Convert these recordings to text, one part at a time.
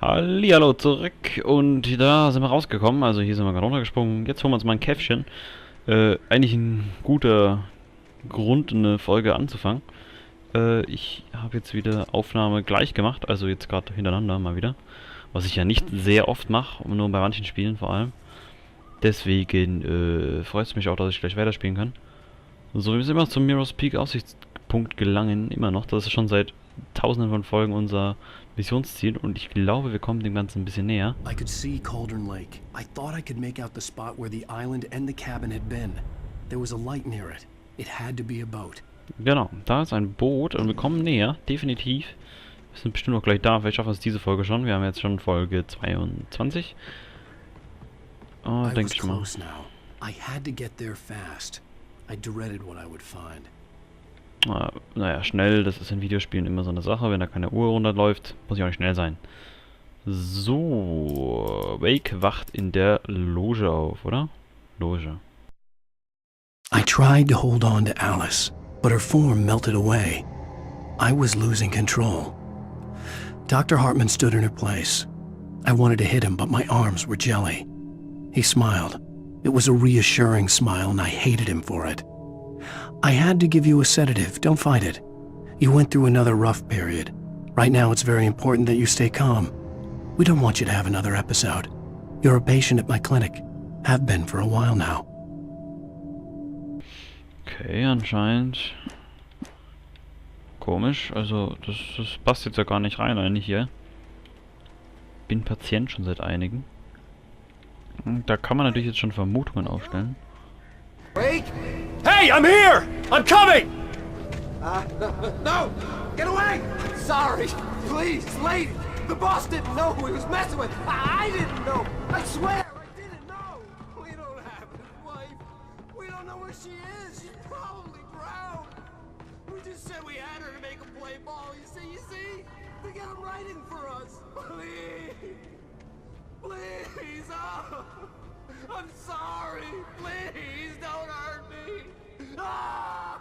Hallihallo zurück und da sind wir rausgekommen, also hier sind wir gerade runtergesprungen. Jetzt holen wir uns mal ein Käffchen. Eigentlich ein guter Grund, eine Folge anzufangen. Ich habe jetzt wieder Aufnahme gleich gemacht, also jetzt gerade hintereinander mal wieder. Was ich ja nicht sehr oft mache, nur bei manchen Spielen vor allem. Deswegen freut es mich auch, dass ich gleich weiterspielen kann. So, wir sind immer zum Mirror's Peak Aussichtspunkt gelangen, immer noch. Das ist schon seit tausenden von Folgen unser Missionsziel und ich glaube, wir kommen dem Ganzen ein bisschen näher. I could see Cauldron Lake. I thought I could make out the spot where the island and the cabin had been. There was a light near it. It had to be a boat. Genau, da ist ein Boot und wir kommen näher, definitiv. Wir sind bestimmt auch gleich da, vielleicht schaffen wir es diese Folge schon. Wir haben jetzt schon Folge 22. Oh, denke ich mal. I had to get there fast. I dreaded what I would find. Naja, schnell, das ist in Videospielen immer so eine Sache. Wenn da keine Uhr runterläuft, muss ich auch nicht schnell sein. So, Wake wacht in der Loge auf, oder? Loge. I tried to hold on to Alice, but her form melted away. I was losing control. Dr. Hartman stood in her place. I wanted to hit him, but my arms were jelly. He smiled. It was a reassuring smile, and I hated him for it. I had to give you a sedative. Don't fight it. You went through another rough period. Right now it's very important that you stay calm. We don't want you to have another episode. You're a patient at my clinic. Have been for a while now. Okay, anscheinend komisch. Also das passt jetzt ja gar nicht rein eigentlich hier. Bin Patient schon seit einigen. Da kann man natürlich jetzt schon Vermutungen aufstellen. Wait! Hey, I'm here! I'm coming! No! Get away! Sorry! Please, lady! The boss didn't know who he was messing with! I didn't know! I swear! I didn't know! We don't have his wife! We don't know where she is! She's probably drowned! We just said we had her to make him play ball, you see? To get him writing for us! Please! Please! Oh! I'm sorry! Please don't hurt me! Ah!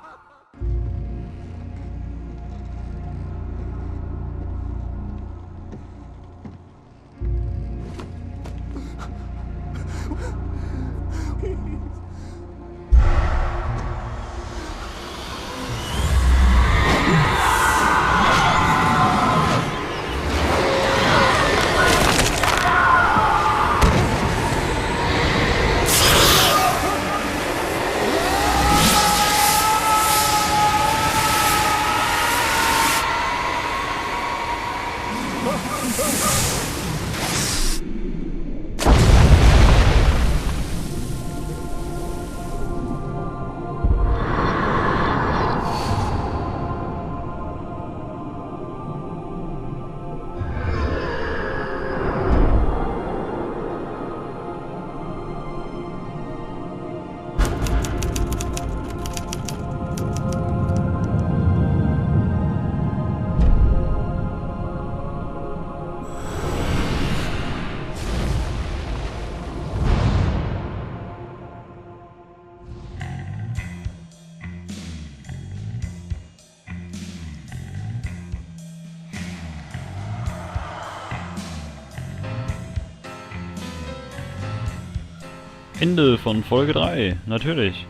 Ende von Folge 3, natürlich.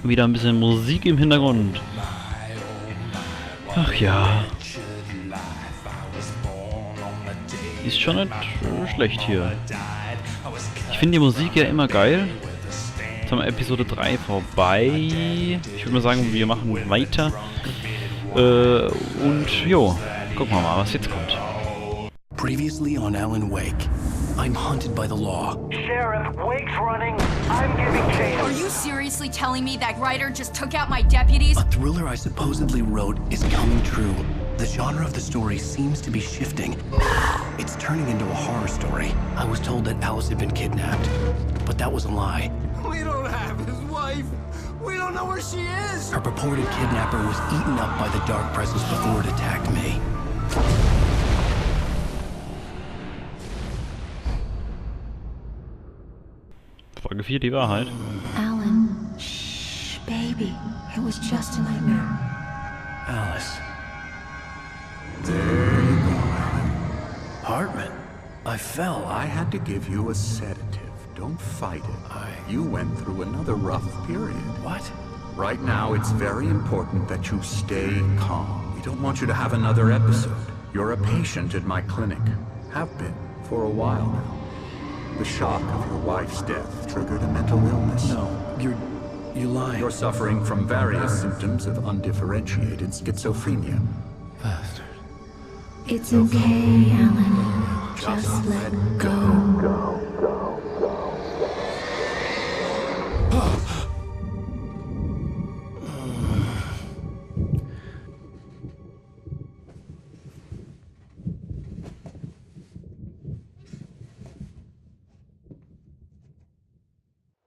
Wieder ein bisschen Musik im Hintergrund. Ach ja. Ist schon nicht schlecht hier. Ich finde die Musik ja immer geil. Jetzt haben wir Episode 3 vorbei. Ich würde mal sagen, wir machen weiter. Und jo, gucken wir mal, was jetzt kommt. Previously on Alan Wake. I'm hunted by the law. Sheriff, Wake's running. I'm giving chase. Are you seriously telling me that writer just took out my deputies? A thriller I supposedly wrote is coming true. The genre of the story seems to be shifting. It's turning into a horror story. I was told that Alice had been kidnapped, but that was a lie. We don't have his wife! We don't know where she is! Her purported kidnapper was eaten up by the dark presence before it attacked me. Folge 4, die Wahrheit. Alan, shh, baby. It was just a nightmare. Alice. There you go, Alan. Heart fell. I had to give you a sedative. Don't fight it. You went through another rough period. What? Right now, it's very important that you stay calm. We don't want you to have another episode. You're a patient at my clinic. Have been for a while now. The shock of your wife's death triggered a mental illness. No, you're lying. You're suffering from various symptoms of undifferentiated schizophrenia. Bastard. It's okay, Alan. Just let go.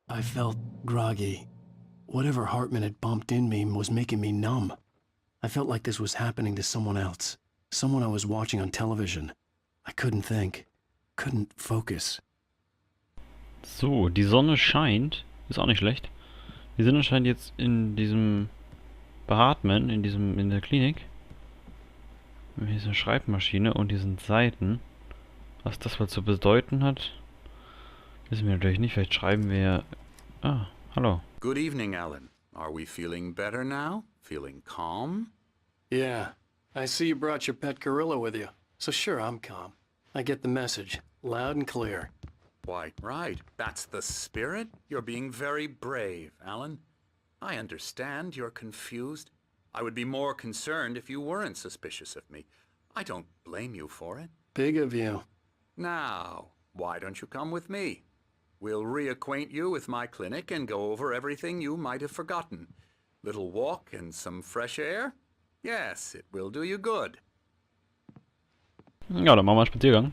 I felt groggy. Whatever Hartman had bumped in me was making me numb. I felt like this was happening to someone else. Someone I was watching on television. I couldn't think. Couldn't focus. So, die Sonne scheint. Ist auch nicht schlecht. Die Sonne scheint jetzt in diesem Beatmen, in der Klinik. Mit dieser Schreibmaschine und diesen Seiten. Was das wohl zu bedeuten hat, wissen wir natürlich nicht. Vielleicht schreiben wir... Ah, hallo. Good evening, Alan. Are we feeling better now? Feeling calm? Yeah, I see you brought your pet gorilla with you. So sure, I'm calm. I get the message, loud and clear. Why, right. That's the spirit. You're being very brave, Alan. I understand you're confused. I would be more concerned if you weren't suspicious of me. I don't blame you for it. Big of you. Now, why don't you come with me? We'll reacquaint you with my clinic and go over everything you might have forgotten. Little walk and some fresh air? Yes, it will do you good. Ja, dann machen wir einen Spaziergang.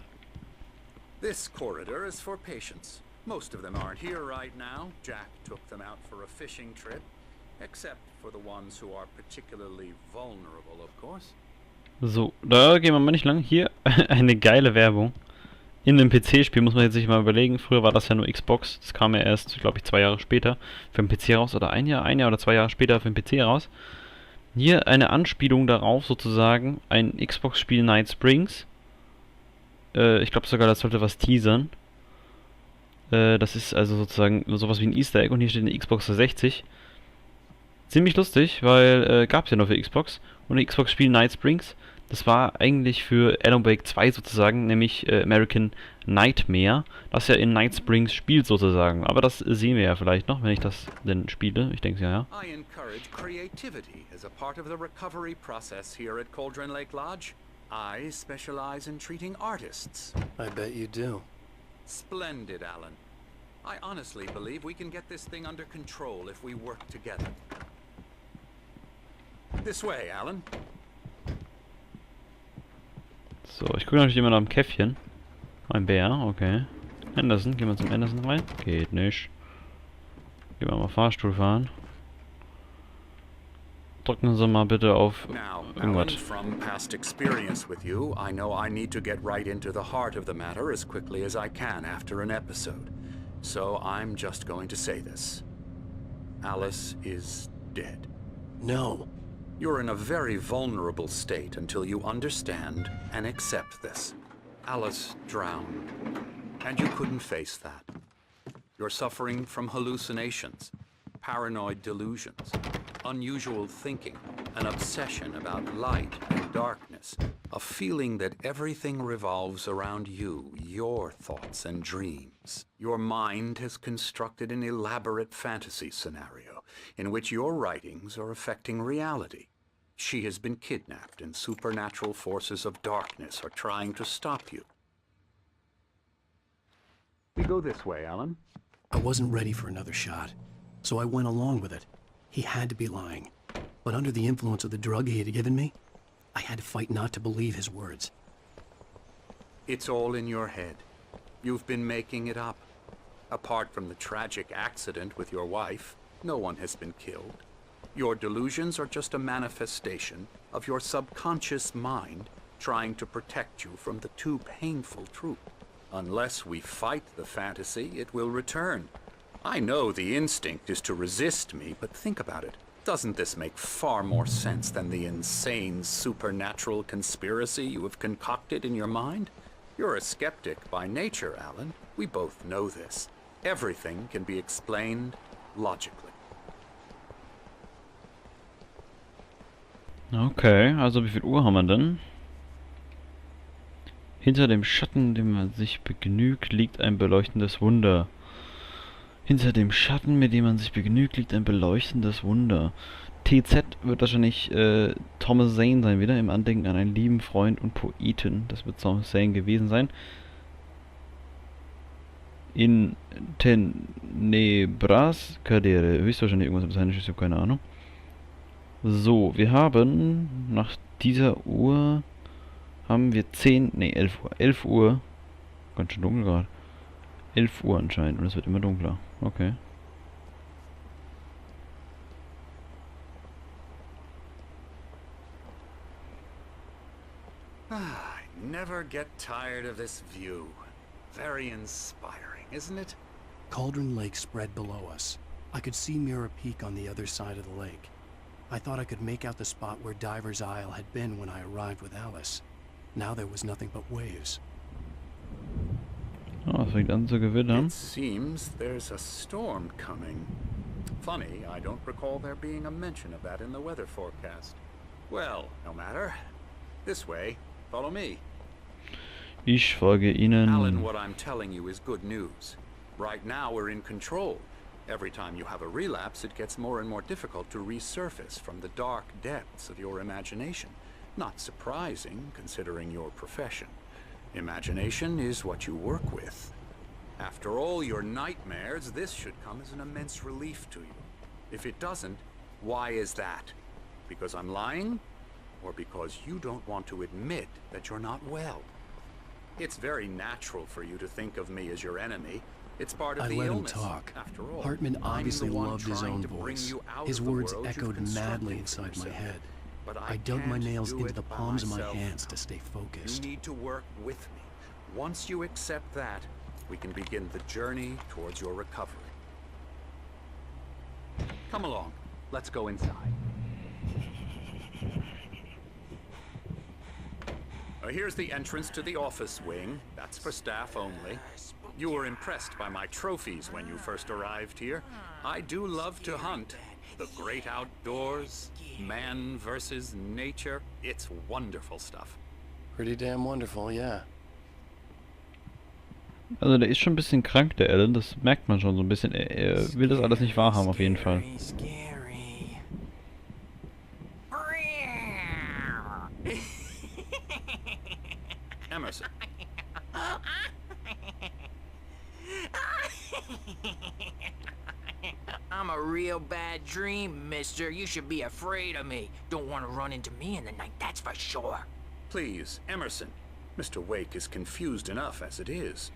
This corridor is for patients. Most of them aren't here right now. Jack took them out for a fishing trip. Except for the ones who are particularly vulnerable, of course. So, da gehen wir mal nicht lang. Hier eine geile Werbung. In einem PC-Spiel muss man jetzt sich mal überlegen. Früher war das ja nur Xbox. Das kam ja erst, glaube ich, 2 Jahre später für den PC raus. Oder ein Jahr oder 2 Jahre später für den PC raus. Hier eine Anspielung darauf sozusagen. Ein Xbox-Spiel Night Springs. Ich glaube sogar, das sollte was teasern. Das ist also sozusagen sowas wie ein Easter Egg. Und hier steht eine Xbox 360. Ziemlich lustig, weil gab es ja nur für Xbox. Und ein Xbox-Spiel Night Springs, das war eigentlich für Alan Wake 2 sozusagen, nämlich American Nightmare, das ja in Night Springs spielt sozusagen. Aber das sehen wir ja vielleicht noch, wenn ich das denn spiele. Ich denke ja. I encourage creativity as a part of the recovery process here at Cauldron Lake Lodge. I specialize in treating artists. I bet you do. Splendid, Alan. I honestly believe we can get this thing under control if we work together. This way, Alan. So, ich gucke natürlich immer nach dem Käffchen. Ein Bär, okay. Anderson, gehen wir zum Anderson rein? Geht nicht. Gehen wir mal Fahrstuhl fahren. Drücken Sie mal bitte auf Now, irgendwas. Alan, from past experience with you, I know I need to get right into the heart of the matter as quickly as I can after an episode. So I'm just going to say this. Alice is dead. No. You're in a very vulnerable state until you understand and accept this. Alice drowned, and you couldn't face that. You're suffering from hallucinations, paranoid delusions, unusual thinking, an obsession about light and darkness, a feeling that everything revolves around you, your thoughts and dreams. Your mind has constructed an elaborate fantasy scenario in which your writings are affecting reality. She has been kidnapped and supernatural forces of darkness are trying to stop you. We go this way, Alan. I wasn't ready for another shot, so I went along with it. He had to be lying. But under the influence of the drug he had given me, I had to fight not to believe his words. It's all in your head. You've been making it up. Apart from the tragic accident with your wife, no one has been killed. Your delusions are just a manifestation of your subconscious mind trying to protect you from the too painful truth. Unless we fight the fantasy, it will return. I know the instinct is to resist me, but think about it. Doesn't this make far more sense than the insane supernatural conspiracy you have concocted in your mind? You're a skeptic by nature, Alan. We both know this. Everything can be explained logically. Okay, also wie viel Uhr haben wir denn? Hinter dem Schatten, dem man sich begnügt, liegt ein beleuchtendes Wunder. Hinter dem Schatten, mit dem man sich begnügt, liegt ein beleuchtendes Wunder. TZ wird wahrscheinlich Thomas Zane sein wieder, im Andenken an einen lieben Freund und Poeten. Das wird Thomas Zane gewesen sein. In Tenebras Cadere. Höchstwahrscheinlich irgendwas Lateinisches, ich habe keine Ahnung. So, wir haben nach dieser Uhr haben wir 11 Uhr. 11 Uhr. Ganz schön dunkel gerade. 11 Uhr anscheinend und es wird immer dunkler. Okay. I never get tired of this view. Very inspiring, isn't it? Cauldron Lake spread below us. I could see Mirror Peak on the other side of the lake. I thought I could make out the spot where Diver's Isle had been when I arrived with Alice. Now there was nothing but waves. Oh, es fängt an zu gewittern. It seems there's a storm coming. Funny, I don't recall there being a mention of that in the weather forecast. Well, no matter. This way. Follow me. Ich folge Ihnen. Alan, what I'm telling you is good news. Right now we're in control. Every time you have a relapse, it gets more and more difficult to resurface from the dark depths of your imagination. Not surprising, considering your profession. Imagination is what you work with. After all your nightmares, this should come as an immense relief to you. If it doesn't, why is that? Because I'm lying? Or because you don't want to admit that you're not well? It's very natural for you to think of me as your enemy. It's part of the illness. I let him talk. After all, Hartman obviously I'm the one loved his trying own to bring voice. you out His of the words world you've echoed constructed madly for inside my yourself. head. But I dug my can't nails do into it the by palms of my myself. hands to stay focused. You need to work with me. Once you accept that, we can begin the journey towards your recovery. Come along. Let's go inside. Here's the entrance to the office wing. That's for staff only. You were impressed by my trophies when you first arrived here. I do love to hunt. The great outdoors, man versus nature. It's wonderful stuff. Pretty damn wonderful, yeah. Also der ist schon ein bisschen krank, der Alan. Das merkt man schon so ein bisschen. Er will das alles nicht wahrhaben, auf jeden Fall. Emerson. I'm a real bad dream, mister. You should be afraid of me. Don't want to run into me in the night, that's for sure. Please, Emerson. Mr. Wake is confused enough as it is.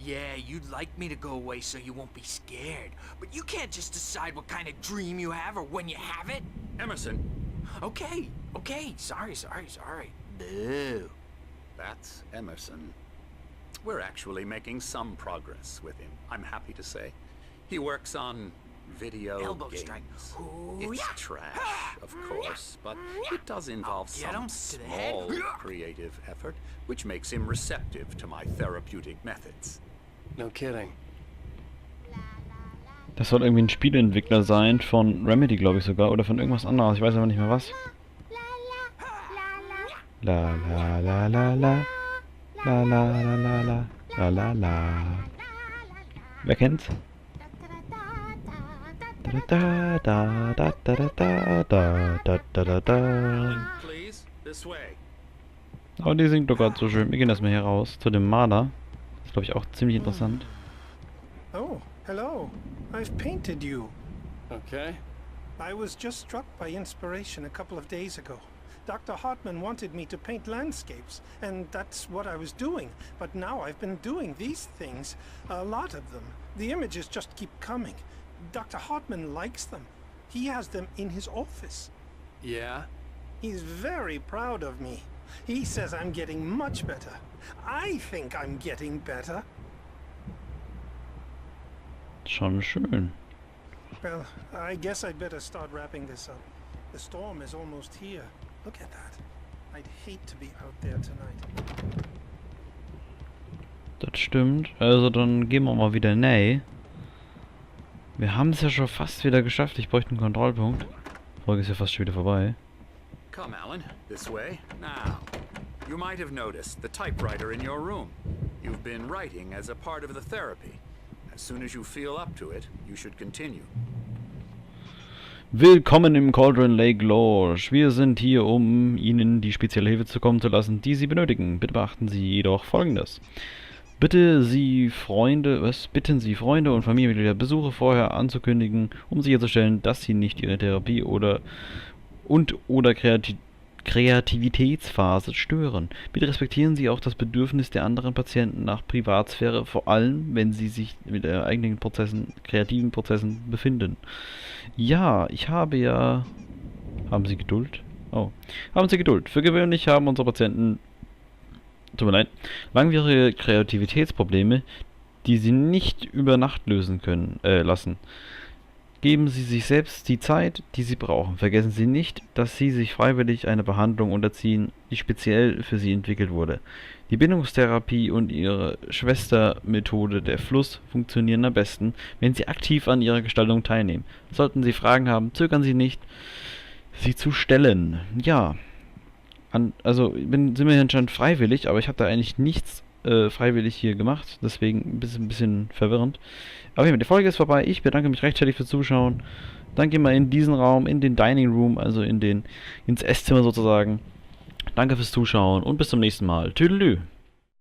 Yeah, you'd like me to go away so you won't be scared. But you can't just decide what kind of dream you have or when you have it. Emerson. Okay. Sorry. Boo. That's Emerson. We're actually making some progress with him, I'm happy to say. He works on video Elbow games. strike. It's Yeah. trash, of course, but it does involve Get him some to the head. small creative effort, which makes him receptive to my therapeutic methods. No kidding. Das soll irgendwie ein Spieleentwickler sein, von Remedy, glaube ich sogar, oder von irgendwas anderes. Ich weiß aber nicht mehr was. La la la la la. La la la la la. La la la. Wer kennt's? Da da da da da da da da da da da. Please, this way. Oh, die singt doch gerade so schön. Wir gehen erstmal hier raus zu dem Maler. Das ist, glaube ich, auch ziemlich interessant. Oh, hello. I've painted you. Okay. I was just struck by inspiration a couple of days ago. Dr. Hartman wanted me to paint landscapes, and that's what I was doing. But now I've been doing these things, a lot of them. The images just keep coming. Dr. Hartman likes them. He has them in his office. Yeah? He's very proud of me. He says I'm getting much better. I think I'm getting better. Schon schön. Well, I guess I'd better start wrapping this up. The storm is almost here. Look at that. I'd hate to be out there tonight. Das stimmt. Also dann gehen wir mal wieder näh. Wir haben es ja schon fast wieder geschafft. Ich bräuchte einen Kontrollpunkt. Die Folge ist ja fast schon wieder vorbei. Come, Alan. This way. Now. You might have noticed the typewriter in your room. You've been writing as a part of the therapy. As soon as you feel up to it, you should continue. Willkommen im Cauldron Lake Lodge. Wir sind hier, um Ihnen die spezielle Hilfe zukommen zu lassen, die Sie benötigen. Bitte beachten Sie jedoch Folgendes. Bitten Sie Freunde und Familienmitglieder, Besuche vorher anzukündigen, um sicherzustellen, dass Sie nicht Ihre Therapie oder Kreativitätsphase stören. Bitte respektieren Sie auch das Bedürfnis der anderen Patienten nach Privatsphäre, vor allem wenn sie sich mit eigenen kreativen Prozessen befinden. Ja, ich habe ja... Haben Sie Geduld? Oh. Haben Sie Geduld. Für gewöhnlich haben unsere Patienten, tut mir leid, langwierige Kreativitätsprobleme, die sie nicht über Nacht lösen können, lassen. Geben Sie sich selbst die Zeit, die Sie brauchen. Vergessen Sie nicht, dass Sie sich freiwillig einer Behandlung unterziehen, die speziell für Sie entwickelt wurde. Die Bindungstherapie und ihre Schwestermethode, der Fluss, funktionieren am besten, wenn Sie aktiv an ihrer Gestaltung teilnehmen. Sollten Sie Fragen haben, zögern Sie nicht, sie zu stellen. Ja, sind wir hier anscheinend freiwillig, aber ich habe da eigentlich nichts freiwillig hier gemacht, deswegen ein bisschen verwirrend. Aber ja, die Folge ist vorbei. Ich bedanke mich rechtzeitig fürs Zuschauen. Dann gehen wir in diesen Raum, in den Dining Room, also ins Esszimmer sozusagen. Danke fürs Zuschauen und bis zum nächsten Mal. Tüdelü.